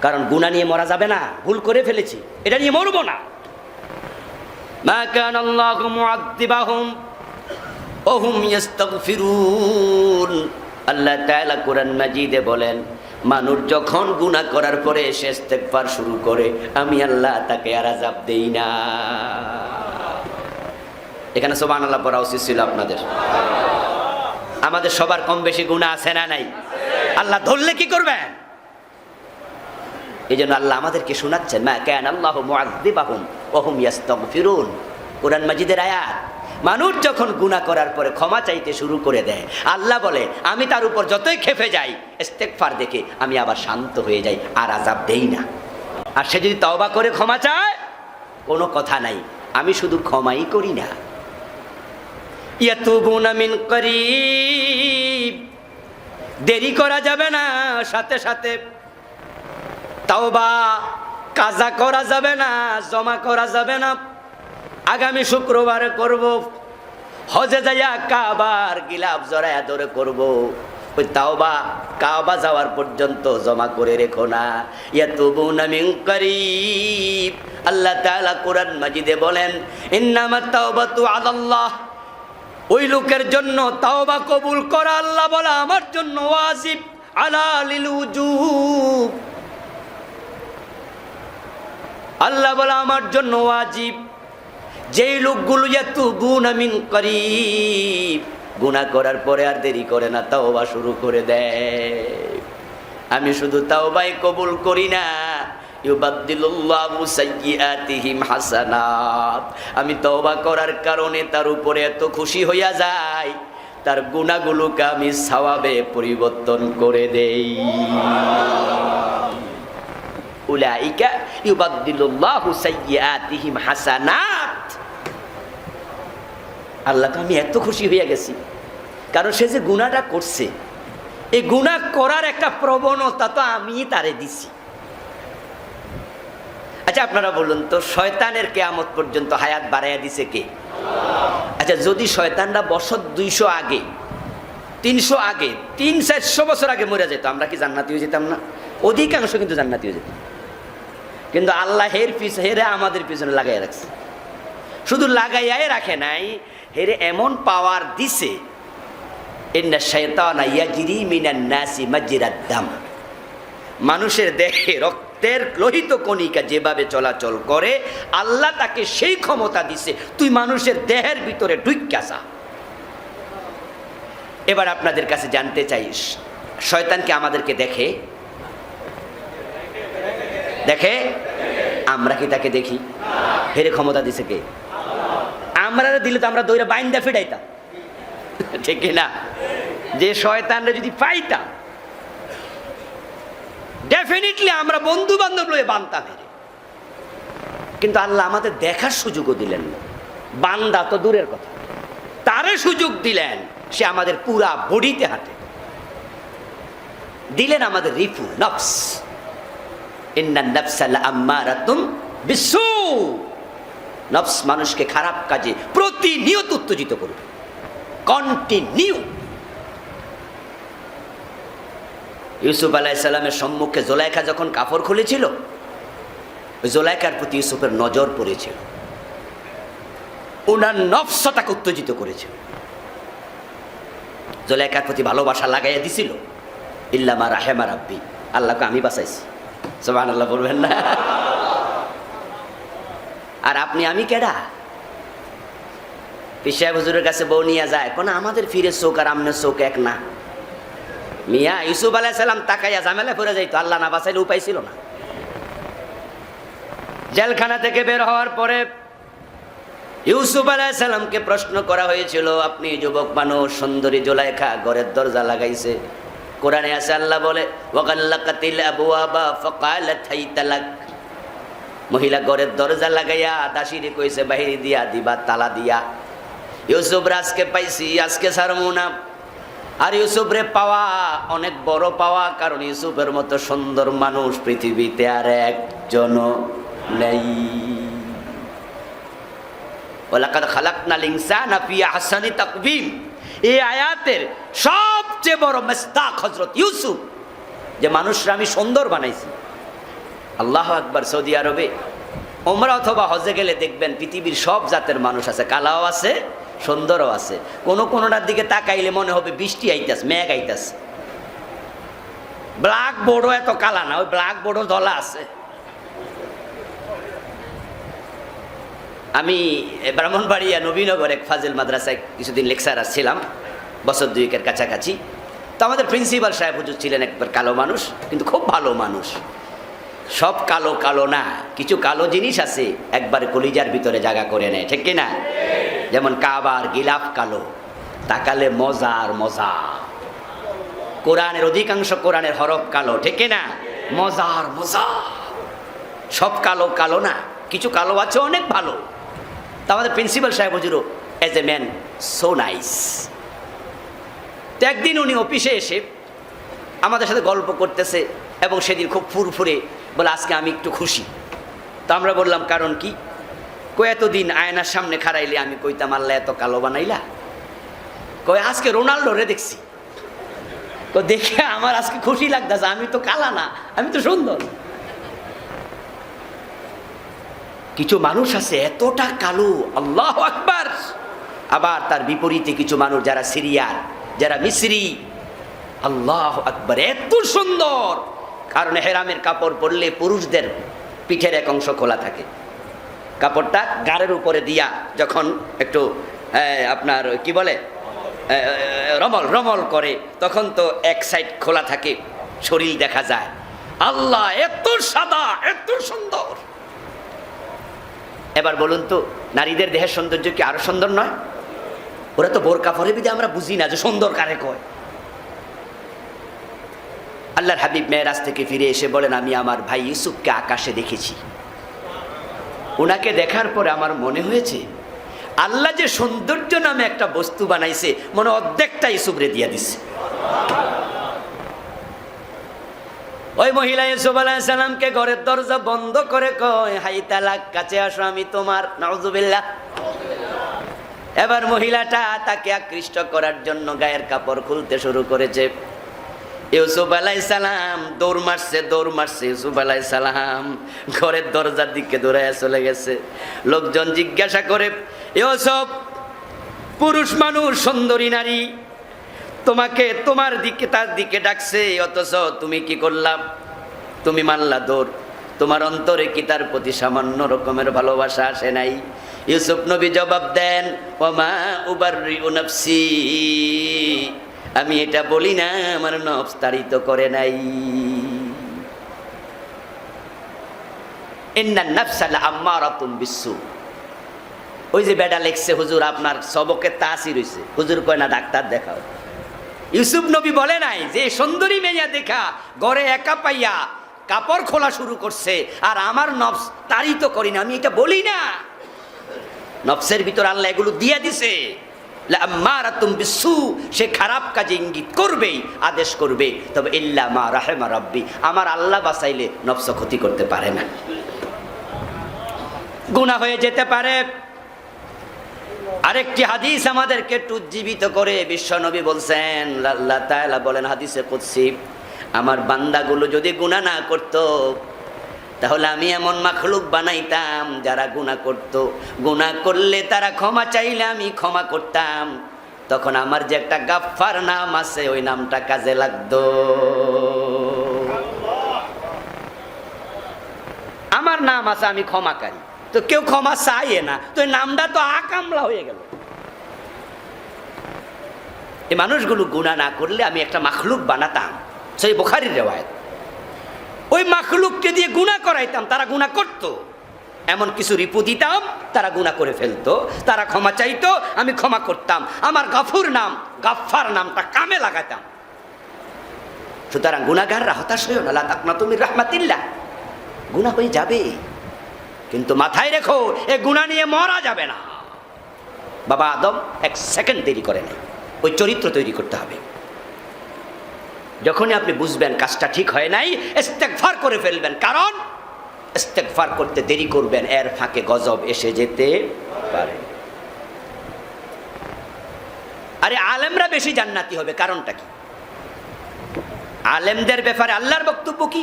S1: কারণ গুনাহ নিয়ে মরা যাবে না, ভুল করে ফেলেছি, এটা নিয়ে মরবো না। মা কানা আল্লাহু মুআদ্দিবাহুম ওয়া হুম ইস্তাগফিরুন। আল্লাহ তাআলা কোরআন মাজিদে বলেন, মানুষ যখন গুনাহ করার পরে সে ইস্তেগফার শুরু করে, আমি আল্লাহ তাকে আর আযাব দেই না। এখানে সুবহানাল্লাহ পড়া উচিত ছিল আপনাদের। আমাদের সবার কম বেশি গুনাহ আছে না নাই? আল্লাহ ধরলে কি করবেন? এই জন্য আল্লাহ আমাদেরকে শোনাচ্ছেন, মা কানা আল্লাহু মুআযযিবাহুম ওয়া হুম ইস্তাগফিরুন। কোরআন মাজিদের আয়াত। মানুষ যখন গুনাহ করার পরে ক্ষমা চাইতে শুরু করে দেয়, আল্লাহ বলে আমি তার উপর যতই খেপে যাই, ইস্তেগফার দেখে আমি আবার শান্ত হয়ে যাই, আর আযাব দেই না। আর সে যদি তওবা করে ক্ষমা চায়, কোনো কথা নাই, আমি শুধু ক্ষমাই করি না। ইয়াতুবুনা মিন করিব, দেরি করা যাবে না, সাথে সাথে তাওবা কাজা করা যাবে না, জমা করা যাবে না। আগামী শুক্রবারে করব, হজে যাইয়া কাবার গিলাফ জড়ায়া ধরে করব, ওই তাওবা কাবা যাওয়ার পর্যন্ত জমা করে রেখো না। ইয়াতুবুনা মিন করিব, আল্লাহ তাআলা কোরআন মাজিদে বলেন ইন্নামাত তাওবাতু আলাল্লাহ, ওই লোকের জন্য তাওবা কবুল করা আল্লাহ বলা আমার জন্য ওয়াজিব, আলা লিল উজুব, আল্লাহ বলা আমার জন্য ওয়াজিব। যেই লোকগুলো ইয়াতুবুনা মিন করিব, গুনাহ করার পরে আর দেরি করে না, তাওবা শুরু করে দেয়। আমি শুধু তাওবাই কবুল করি না, ইউবাদদিলুল্লাহু সাইয়্যাতিহিম হাসানাত, আমি তওবা করার কারণে তার উপরে এত খুশি হইয়া যায়, তার গুনাহগুলোকে আমি সওয়াবে পরিবর্তন করে দেই। উলাইকা ইউবাদদিলুল্লাহু সাইয়্যাতিহিম হাসানাত। আল্লাহকে আমি এত খুশি হইয়া গেছি, কারণ সে যে গুনাহটা করছে, এই গুনাহ করার একটা প্রবণতা তো আমি তারে দিছি। আচ্ছা আপনারা বলুন তো, শয়তানের কিয়ামত পর্যন্ত হায়াত বাড়াইয়া দিছে কে? আচ্ছা যদি শয়তানরা বছর 200 আগে, 300 আগে, 300-400 বছর আগে মরে যেত, আমরা কি জান্নাতি হয়ে যেতাম না? অধিকাংশ কিন্তু জান্নাতি হয়ে যেত। কিন্তু আল্লাহ হেরে আমাদের পিছনে লাগাইয়া রাখছে। শুধু লাগাইয়াই রাখে নাই, হেরে এমন পাওয়ার দিছে, ইন্না শাইতানা ইয়াজরি মিনান নাসি মাজরাদ দাম, মানুষের দেহে রক্তের লোহিত কণিকা যেভাবে চলাচল করে, আল্লাহ তাকে সেই ক্ষমতা দিছে, তুই মানুষের দেহের ভিতরে ঢুইক্কা যা। এবার আপনাদের কাছে জানতে চাই, শয়তানকে আমাদেরকে দেখে? দেখে? আমরা কি তাকে দেখি? হেরে ক্ষমতা দিছে কে? আমরা দিলে তো আমরা দইরা বাইন্দা ফিরাইতাম, ঠিক না? যে শয়তানরা যদি পাইতাম, ডেফিনেটলি আমরা বন্ধু বান্ধব লয়ে বানতাম হেরে। কিন্তু আল্লাহ আমাদের দেখার সুযোগও দিলেন না। বান্দা তো দূরের কথা, তারে সুযোগ দিলেন সে আমাদের পুরা বডিতে হাঁটে। দিলেন আমাদের রিফু নফস, ইন্নান নাফসা লাআম্মারাতুম বিসু, নফস মানুষকে খারাপ কাজে প্রতিনিয়ত উত্তেজিত করবে, কন্টিনিউ। ইউসুফ আলাইহিস সালামের সম্মুখে জুলাইখা যখন কাপড় খুলেছিল, ওই জুলাইখার প্রতি ইউসুফের নজর পড়েছিল, ওনার নফস তাকে উত্তেজিত করেছিল, জুলাইখার প্রতি ভালোবাসা লাগাইয়া দিছিল। ইল্লা মা রাহিমা রাব্বি, আল্লাহকে আমি বাঁচাইছি। সুবহানাল্লাহ বলবেন না? আর আপনি আমি কেডা? পীর সাহেব হুজুরের কাছে বউ নিয়ে যায়, কোন আমাদের ফিরে চোখ আর আমনের চোখ এক না। মিয়া ইউসুফ আলাইহিস সালাম তাকাইয়া ঝামেলা পড়ে যাইতো, আল্লাহ না বাঁচাইলে উপায় ছিল না। জেলখানা থেকে বের হওয়ার পরে ইউসুফ আলাইহিস সালামকে প্রশ্ন করা হয়েছিল, আপনি যুবক মানুষ, সুন্দরী জুলাইখা ঘরের দরজা লাগাইছে, কোরআনে আছে আল্লাহ বলে ওয়াগাল্লাকাতিল আবওয়াবা ফাকালাত হাইতালাক, মহিলা ঘরের দরজা লাগাইয়া দাসীরে কইছে বাহিরে দিয়া দিবা তালা দিয়া। ইউসুফ রাজকে পাইছি, আজকে ছাড়মু না। আর ইউসুফরে পাওয়া অনেক বড় পাওয়া, কারণ ইউসুফের মতো সুন্দর মানুষ পৃথিবীতে আর একজনও নেই। ওয়ালাকাদ খালাকনাল ইনসানা ফি আহসানি তাকওয়িম, এই আয়াতের সবচেয়ে বড় মিসদাক হযরত ইউসুফ, যে মানুষরা আমি সুন্দর বানাইছি। আল্লাহু আকবার। সৌদি আরবে ওমরা অথবা হজে গেলে দেখবেন পৃথিবীর সব জাতের মানুষ আছে, কালাও আছে, সুন্দরও আছে। কোনোটার দিকে তাকাইলে মনে হবে বৃষ্টি আইতাছে, মেঘ আইতাছে। ব্ল্যাক বোর্ডও এত কালা না, ওই ব্ল্যাক বোর্ডও ধলা আছে। আমি ব্রাহ্মণবাড়িয়া নবীনগর এক ফাজিল মাদ্রাসায় কিছুদিন লেকচারার ছিলাম, বছর দুয়েকের কাছাকাছি। তো আমাদের প্রিন্সিপাল সাহেব হুজুর ছিলেন একবার কালো মানুষ, কিন্তু খুব ভালো মানুষ। সব কালো কালো না, কিছু কালো জিনিস আছে একবারে কলিজার ভিতরে জায়গা করে নেয়, ঠিক কিনা? যেমন কাবার গিলাফ কালো, তাকালে মজার মজা। কোরআনের অধিকাংশ কোরআনের হরফ কালো, ঠিক কিনা? মজার মজা। সব কালো কালো না, কিছু কালো আছে অনেক ভালো। তা আমাদের প্রিন্সিপাল সাহেব হুজুরও as a man so nice. তো একদিন উনি অফিসে এসে আমাদের সাথে গল্প করতেছে এবং সেদিন খুব ফুরফুরে বলে, আজকে আমি একটু খুশি। তো আমরা বললাম কারণ কি? কই এতদিন আয়নার সামনে খাড়াইলে আমি কইতাম আল্লাহ এত কালো বানাইলা। কই আজকে রোনাল্ডো রে দেখছি, তো দেখে আমার আজকে খুশি লাগতেছে, আমি তো কালা না, আমি তো সুন্দর। কিছু মানুষ আছে এতটা কালো, আল্লাহু আকবার। আবার তার বিপরীতে কিছু মানুষ যারা সিরিয়ার, যারা মিসরি, আল্লাহু আকবার, এত সুন্দর। কারণ হেরামের কাপড় পরলে পুরুষদের পিঠের এক অংশ খোলা থাকে, কাপড়টা গাড়ের উপরে দিয়া যখন একটু আপনার কি বলে রমল রমল করে, তখন তো এক সাইড খোলা থাকে, শরীর দেখা যায়। আল্লাহ এত সাদা, এত সুন্দর। এবার বলুন তো, নারীদের দেহের সৌন্দর্য কি আরো সুন্দর নয়? ওরা তো বোরকা পরে বিধে আমরা বুঝি না যে সুন্দর কারে কয়। আল্লাহর হাবিব মেরাজ থেকে ফিরে এসে বলেন, আমি আমার ভাই ইউসুফকে আকাশে দেখেছি। ওনাকে দেখার পরে আমার মনে হয়েছে আল্লাহ যে সৌন্দর্য নামে একটা বস্তু বানাইছে, মনে অর্ধেকটা ইউসুফরে দিয়া দিছে। ওই মহিলা ইউসুফ আলাইহিস সালামকে ঘরের দরজা বন্ধ করে কয়, হাই তালাক, কাছে আসো, আমি তোমার। নাউযুবিল্লাহ। এবার মহিলাটা তাকে আকৃষ্ট করার জন্য গায়ের কাপড় খুলতে শুরু করেছে। ইউসুফ আলাইহিস সালাম দৌড় মারছে। ইউসুফ আলাইহিস সালাম ঘরের দরজার দিকে দৌড়াইয়া চলে গেছে। লোকজন জিজ্ঞাসা করে, ইউসুফ পুরুষ মানুষ, সুন্দরী নারী, তোমাকে তার দিকে ডাকছে, অথচ তুমি কি করলাম? তুমি মানলা দৌড়। তোমার অন্তরে কি তার প্রতি সামান্য রকমের ভালোবাসা আসে নাই? ইউসুফ নবী জবাব দেন, ওমা উবাররিউ নাফসি, আমি এটা বলি না, আমার নফস তাড়িত করে নাই। ইন্নান নাফসা লাআম্মারাতুন বিসসু। ওই যে বেটা লেখছে, হুজুর আপনার সবকে তাসির হইছে, হুজুর কয় না ডাক্তার দেখাও। ইউসুফ নবী বলে নাই যে সুন্দরী মেয়া দেখা ঘরে একা পাইয়া কাপড় খোলা শুরু করছে আর আমার নফস তাড়িত করি না, আমি এটা বলি না। নফসের ভিতর আল্লাহ এগুলো দিয়ে দিছে। লাআম্মারাতুম বিসসু, সে খারাপ কাজে ইঙ্গিত করবেই, আদেশ করবে, তবে ইল্লা মা রাহিমা রাব্বি, আমার আল্লাহ বাঁচাইলে নফস ক্ষতি করতে পারে না, গুনাহ হয়ে যেতে পারে। আরেকটি হাদিস আমাদেরকে একটু উজ্জীবিত করে বিশ্ব নবী বলছেন, আল্লাহ তাআলা বলেন হাদিসে কুদসি, আমার বান্দাগুলো যদি গুনাহ না করত, তাহলে আমি এমন মাখলুক বানাইতাম যারা গুনাহ করত, গুনাহ করলে তারা ক্ষমা চাইলে আমি ক্ষমা করতাম, তখন আমার যে একটা গাফফার নাম আছে ওই নামটা কাজে লাগতো। আমার নাম আছে, আমি ক্ষমাকারী, তো কেউ ক্ষমা চাইয়ে না, তো এই নামটা তো আকামলা হয়ে গেল। এই মানুষগুলো গুনাহ না করলে আমি একটা মাখলুক বানাতাম, সেই বুখারীর রিওয়ায়াত। ওই মাখলুককে দিয়ে গুনাহ করাইতাম, তারা গুনাহ করত, এমন কিছু রিপু দিতাম, তারা গুনাহ করে ফেলতো, তারা ক্ষমা চাইতো, আমি ক্ষমা করতাম, আমার গাফুর নাম, গাফফার নামটা কামে লাগাতাম। সুতরাং গুনাহগাররা হতাশ হইও না, লা তাকনাতু মির রাহমাতিল্লাহ, গুনাহ হয়ে যাবে, কিন্তু মাথায় রেখো এ গুনাহ নিয়ে মরা যাবে না। বাবা আদম এক সেকেন্ড দেরি করে নাই, ওই চরিত্র তৈরি করতে হবে। যখনই আপনি বুঝবেন কাজটা ঠিক হয় নাই, ইস্তেগফার করে ফেলবেন, কারণ ইস্তেগফার করতে দেরি করবেন, এর ফাঁকে গজব এসে যেতে পারে। আরে আলেমরা বেশি জান্নাতি হবে, কারণটা কি? আলেমদের ব্যাপারে আল্লাহর বক্তব্য কি?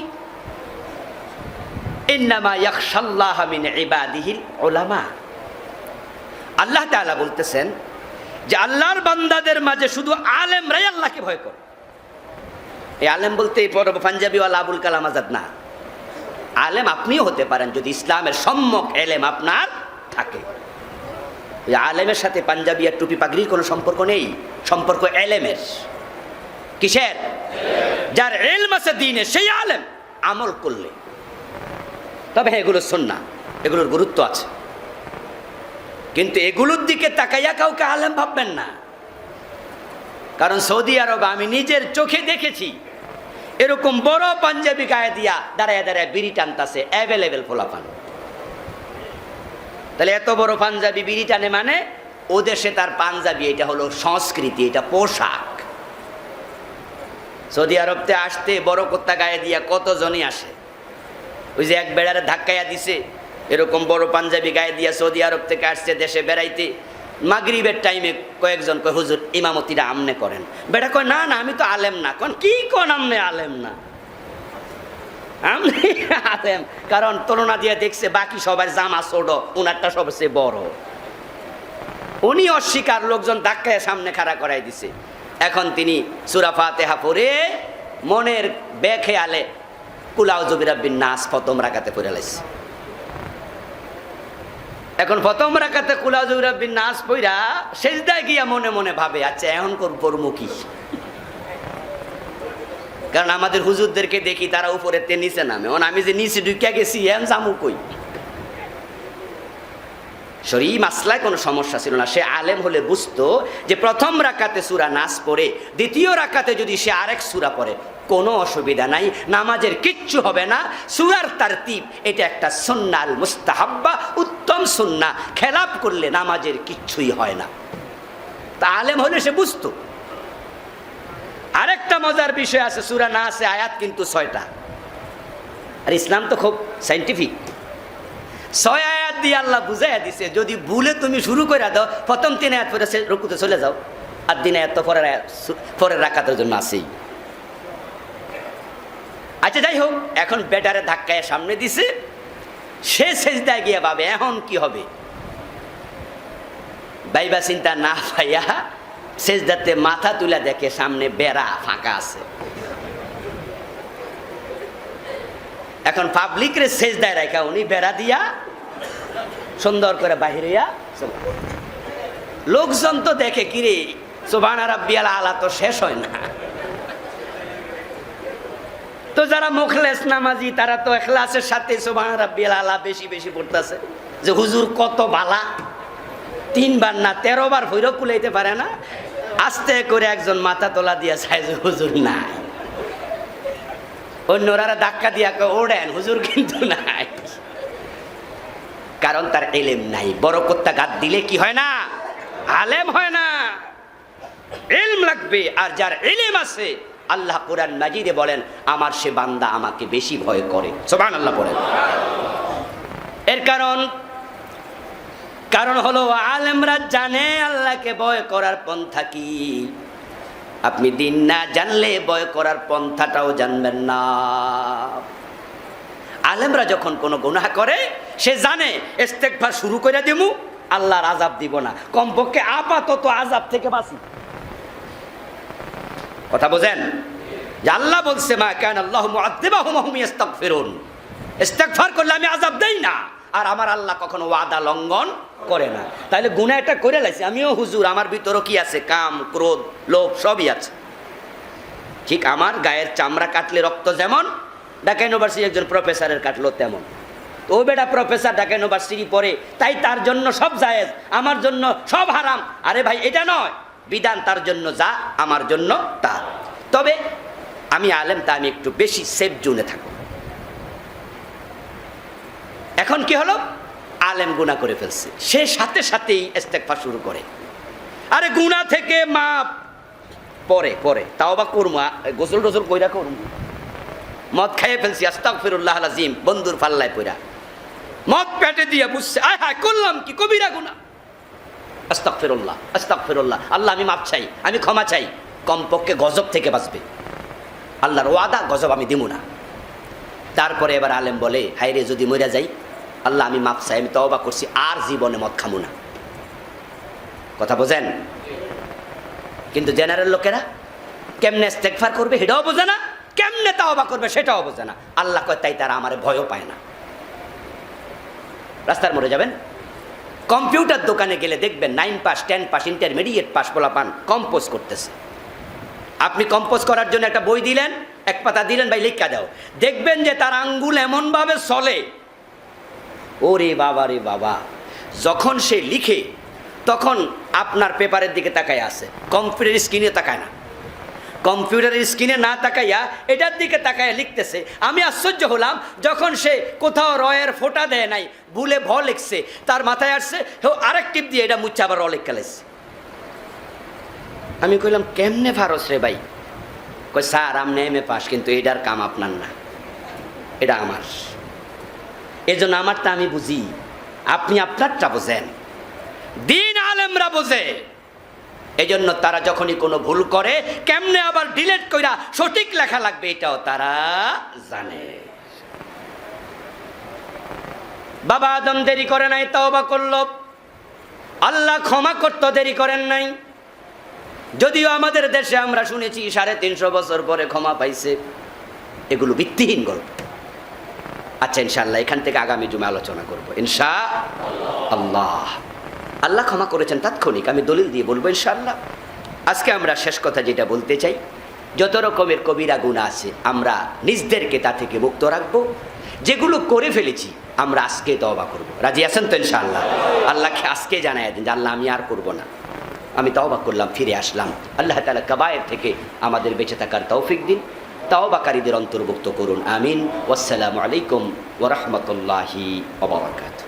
S1: ইন্নামা ইয়াখশাল্লাহ মিন ইবাদিহিল উলামা। আল্লাহ তাআলা বলতেছেন যে আল্লাহর বান্দাদের মাঝে শুধু আলেমরাই আল্লাহকে ভয় করে। এই আলেম বলতে এই পাঞ্জাবিওয়ালা আবুল কালাম আজাদ না। আলেম আপনিও হতে পারেন যদি ইসলামের সম্যক এলেম আপনার থাকে। ওই আলেমের সাথে পাঞ্জাবি আর টুপি পাগড়ির কোনো সম্পর্ক নেই, সম্পর্ক এলেমের। কিসের? যার ইলম আছে দ্বীনে, সেই আলেম আমল করলে। তবে হ্যাঁ, এগুলো সুন্নাহ, এগুলোর গুরুত্ব আছে, কিন্তু এগুলোর দিকে তাকাইয়া কাউকে আলেম ভাববেন না। কারণ সৌদি আরব আমি নিজের চোখে দেখেছি, এরকম বড় পাঞ্জাবি গায়ে দিয়া দাঁড়ায় দাঁড়ায় বিড়ি টানতাছে অ্যাভেলেবেল পোলাপান। তাহলে এত বড় পাঞ্জাবি বিড়ি টানে মানে ও দেশে তার পাঞ্জাবি এটা হলো সংস্কৃতি, এটা পোশাক। সৌদি আরবতে আসতে বড় কোত্তা গায়ে দিয়া কতজনই আসে। ওই যে এক বেড়ারে ধাক্কাইয়া দিছে, এরকম বড় পাঞ্জাবি গায়ে দিয়া সৌদি আরব থেকে আসছে দেশে বেড়াইতে। মাগরিবের টাইমে কয়েকজন কয় হুজুর ইমামতিটা আমনে করেন। বেটা কয় না না, আমি তো আলেম না। কোন কি কোন আমনে আলেম না? আমনে আলেম, কারণ তুলনা দিয়ে দেখছে বাকি সবার জামা ছোট, উনারটা সবচেয়ে বড়। উনি অস্বীকার, লোকজন ধাক্কায় সামনে খাড়া করাই দিছে। এখন তিনি সূরা ফাতিহা পড়ে মনের বেখেয়ালে কুল আউযু বিরাব্বিন নাস প্রথম রাকাতে পড়ে লাইছে। এখন প্রথম রাকাতে কুল আউযু বিরাব্বিন নাস পড়া সিজদায় গিয়া মনে মনে ভাবে, আচ্ছা এখন করবো কি? কারণ আমাদের হুজুরদেরকে দেখি তারা উপরের তে নিচে নামে, আমি যে নিচে ঢুকিয়া গেছি এম জামু কই? শরীয়ী মাসলায় কোনো সমস্যা ছিল না। সে আলেম হলে বুঝতো যে প্রথম রাকাতে সূরা নাস পড়ে দ্বিতীয় রাকাতে যদি সে আরেক সূরা পড়ে কোনো অসুবিধা নাই, নামাজের কিচ্ছু হবে না। সূরার তারতিব এটা একটা সুন্নাহ আল মুস্তাহাব্বা, উত্তম সুন্নাহ, খেলাপ করলে নামাজের কিচ্ছুই হয় না। তা আলেম হলে সে বুঝতো। আরেকটা মজার বিষয় আছে, সূরা নাসে আয়াত কিন্তু 6টা। আর ইসলাম তো খুব সায়েন্টিফিক। 6 আয়াত দিয়ে আল্লাহ বুঝাইয়া দিছে, যদি ভুলে তুমি শুরু করে দাও, প্রথম 3 আয়াত পরে রুকুতে চলে যাও, আর 3 আয়াত তো পরের রাকাতের জন্য আছেই। আচ্ছা যাই হোক, এখন বেটারে ধাক্কায় সামনে দিছে, সে সেজদায় গিয়ে ভাবে এখন কি হবে। বাইবা চিন্তা না পাইয়া সেজদাতে মাথা তুলে দেখে সামনে বেড়া ফাঁকা আছে। এখন পাবলিকরে সেজদায় রাখা উনি বেড়া দিয়া সুন্দর করে বাহির হইয়া, লোকজন তো দেখে কিরে সুবহান রাব্বিয়াল আলা তো শেষ হয় না। তো যারা মুখলেস নামাজি তারা তো ইখলাসের সাথে সুবহান রাব্বিয়াল আলা বেশি বেশি পড়তেছে, যে হুজুর কত বালা, 3 বার না 13 বার ভৈরব কুলাইতে পারে না। আস্তে করে একজন মাথা তোলা দিয়া চায় যে হুজুর নাই, অন্যরা ধাক্কা দিয়া ওড়েন হুজুর কিন্তু নাই। কারণ তার ইলম নাই। বড় কোত্তা গাদ দিলে কি হয় না? আলেম হয় না। ইলম লাগবে। আর যার ইলম আছে, আল্লাহ কোরআন মাজিদে বলেন আমার সে বান্দা আমাকে বেশি ভয় করে। সুবহানাল্লাহ বলেন। এর কারণ হলো আলেমরা জানে আল্লাহকে ভয় করার পন্থা কি। আপনি দিন না জানলে ভয় করার পন্থাটাও জানবেন না। আলেমরা যখন কোনো গুনাহ করে সে জানে ইস্তেগফার শুরু করে দিমু, আল্লাহর আযাব দিব না, কমপক্ষে আপাতত আযাব থেকে বাঁচি। কথা বোঝেন? যে আল্লাহ বলছে মা কান আল্লাহু মুআযযিবাহুম ওয়া হুম ইস্তাগফিরুন, ইস্তেগফার করলে আমি আযাব দেই না। আর আমার আল্লাহ কখনো ওয়াদা লঙ্ঘন করে না। তাহলে গুনাহ এটা করে লাইছি, আমিও হুজুর আমার ভিতরও কি আছে? কাম, ক্রোধ, লোভ সবই আছে। ঠিক আমার গায়ের চামড়া কাটলে রক্ত যেমন, ঢাকা ইউনিভার্সিটির একজন প্রফেসরের কাটলো তেমন। তো বেটা প্রফেসর ঢাকা ইউনিভার্সিটি পড়ে, তাই তার জন্য সব জায়েজ, আমার জন্য সব হারাম। আরে ভাই এটা নয়, বিধান তার জন্য যা, আমার জন্য তা। তবে আমি আলেম, তা আমি একটু বেশি সেফ জোনে থাকবো। এখন কি হলো? আলেম গুনাহ করে ফেলছে, সে সাথে সাথেই ইস্তেগফার শুরু করে। আরে গুনাহ থেকে মাপ পরে তাও বা করবো, গোসল টোসল কইরা করবো। মদ খাইয়ে ফেলছি, আস্তাগফিরুল্লাহ আযীম, বন্ধুর পাল্লায় পইরা মদ পেটে দিয়ে বুঝছে আয় হায় করলাম কি কবিরা গুনাহ। আস্তাগফিরুল্লাহ, আল্লাহ আমি মাপ চাই, আমি ক্ষমা চাই। কমপক্ষে গজব থেকে বাঁচবে। আল্লাহর ওয়াদা, গজব আমি দিব না। তারপরে এবার আলেম বলে হায় রে যদি মরে যাই, আল্লাহ আমি মাপ চাই, আমি তওবা করছি, আর জীবনে মদ খামু না। কথা বোঝেন? কিন্তু জেনারেল লোকেরা কেমনে ইস্তেগফার করবে এটাও বোঝে না। তাওবা করবে সেটাও বোঝে না। আল্লাহ কয় তাই তারা আমারে ভয়ও পায় না। রাস্তার মোড়ে যাবেন, কম্পিউটার দোকানে গেলে দেখবেন 9 পাস 10 পাস ইন্টারমিডিয়েট পাস পোলাপান কম্পোজ করতেছে। আপনি কম্পোজ করার জন্য একটা বই দিলেন, এক পাতা দিলেন, ভাই লিখা দাও, দেখবেন যে তার আঙ্গুল এমনভাবে চলে, ওরে বাবা রে বাবা। যখন সে লিখে তখন আপনার পেপারের দিকে তাকায় আছে, কম্পিউটার স্ক্রিনে তাকায় না। কম্পিউটারের স্ক্রিনে না তাকাইয়া এটার দিকে তাকাইয়া লিখতেছে। আমি আশ্চর্য হলাম যখন সে কোথাও রয়ের ফোঁটা দেয় নাই, ভুলে ভ লিখছে, তার মাথায় আসছে আরেক টিপ দিয়ে এটা মুচ্ছে আবার র লেখা লেখছে। আমি কইলাম কেমনে ফারস রে ভাই? কই স্যার আপনি এমএ পাস, কিন্তু এটার কাম আপনার না, এটা আমার। এজন্য আমারটা আমি বুঝি, আপনি আপনারটা বোঝেন। দিন আলেমরা বোঝে, এজন্য তারা যখনই কোনো ভুল করে কেমনে আবার ডিলিট কইরা সঠিক লেখা লাগবে এটাও তারা জানে। বাবা আদম দেরি করে নাই, তওবা করল, আল্লাহ ক্ষমা করতে দেরি করেন নাই। যদিও আমাদের দেশে আমরা শুনেছি 350 বছর পরে ক্ষমা পাইছে, এগুলো ভিত্তিহীন গল্প। আচ্ছা ইনশাআল্লাহ এখান থেকে আগামী জুমে আলোচনা করব ইনশাআল্লাহ। আল্লাহ ক্ষমা করেছেন তাৎক্ষণিক, আমি দলিল দিয়ে বলবো ইনশাআল্লাহ। আজকে আমরা শেষ কথা যেটা বলতে চাই, যত রকমের কবিরা গুনাহ আছে আমরা নিজদেরকে তা থেকে মুক্ত রাখবো। যেগুলো করে ফেলেছি আমরা আজকে তওবা করব। রাজি আছেন তো ইনশাআল্লাহ? আল্লাহকে আজকে জানাই দিন যে আল্লাহ আমি আর করব না, আমি তওবা করলাম, ফিরে আসলাম। আল্লাহ তাআলা কাবায়ের থেকে আমাদের বেঁচে থাকার তৌফিক দিন, তওবাকারীদের অন্তর্ভুক্ত করুন, আমিন। ওয়াসসালামু আলাইকুম ওয়া রাহমাতুল্লাহি ওয়া বারাকাতুহু।